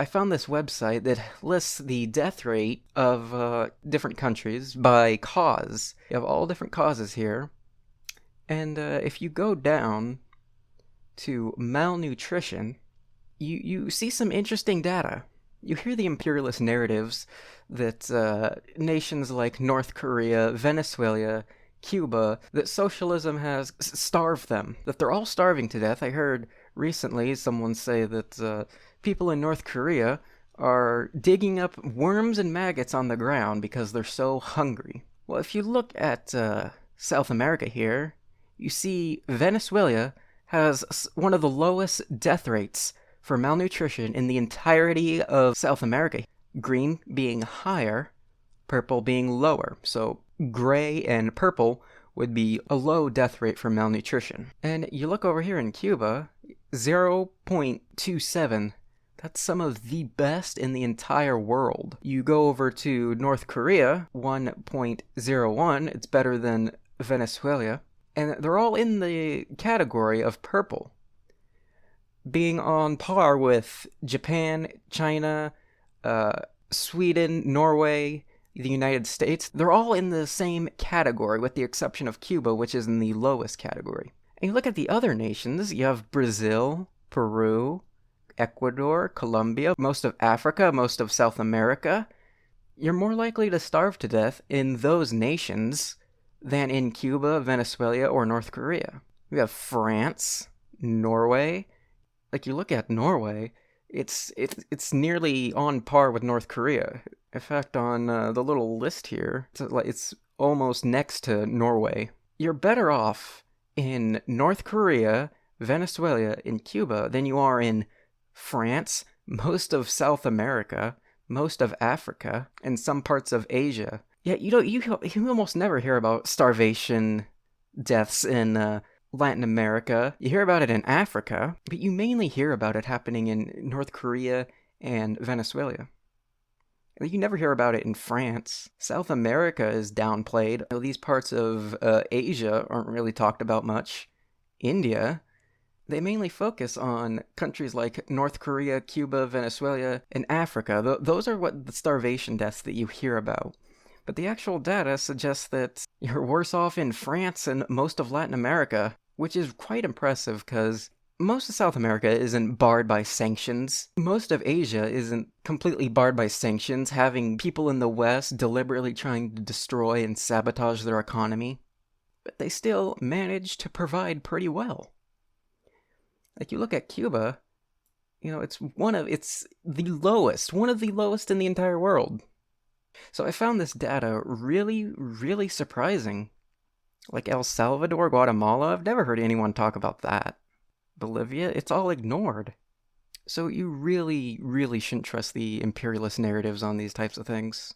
I found this website that lists the death rate of different countries by cause. You have all different causes here. And if you go down to malnutrition, you see some interesting data. You hear the imperialist narratives that nations like North Korea, Venezuela, Cuba, that socialism has starved them, that they're all starving to death. I heard recently someone say that people in North Korea are digging up worms and maggots on the ground because they're so hungry. Well, if you look at South America here, you see Venezuela has one of the lowest death rates for malnutrition in the entirety of South America. Green being higher, purple being lower. So gray and purple would be a low death rate for malnutrition. And you look over here in Cuba, 0.27. That's some of the best in the entire world. You go over to North Korea, 1.01. It's better than Venezuela. And they're all in the category of purple, being on par with Japan, China, Sweden, Norway, the United States. They're all in the same category, with the exception of Cuba, which is in the lowest category. And you look at the other nations, you have Brazil, Peru, Ecuador, Colombia, most of Africa, most of South America. You're more likely to starve to death in those nations than in Cuba, Venezuela, or North Korea. We have France, Norway. Like, you look at Norway, it's nearly on par with North Korea. In fact, on the little list here, it's almost next to Norway. You're better off in North Korea, Venezuela, and Cuba than you are in France, most of South America, most of Africa, and some parts of Asia. Yet you almost never hear about starvation deaths in Latin America. You hear about it in Africa, but you mainly hear about it happening in North Korea and Venezuela. You never hear about it in France. South America is downplayed. These parts of Asia aren't really talked about much. India, they mainly focus on countries like North Korea, Cuba, Venezuela, and Africa. Those are what the starvation deaths that you hear about. But the actual data suggests that you're worse off in France and most of Latin America, which is quite impressive because most of South America isn't barred by sanctions. Most of Asia isn't completely barred by sanctions, having people in the West deliberately trying to destroy and sabotage their economy. But they still manage to provide pretty well. Like, you look at Cuba, it's one of the lowest in the entire world. So I found this data really, really surprising. Like El Salvador, Guatemala, I've never heard anyone talk about that. Bolivia, it's all ignored. So you really, really shouldn't trust the imperialist narratives on these types of things.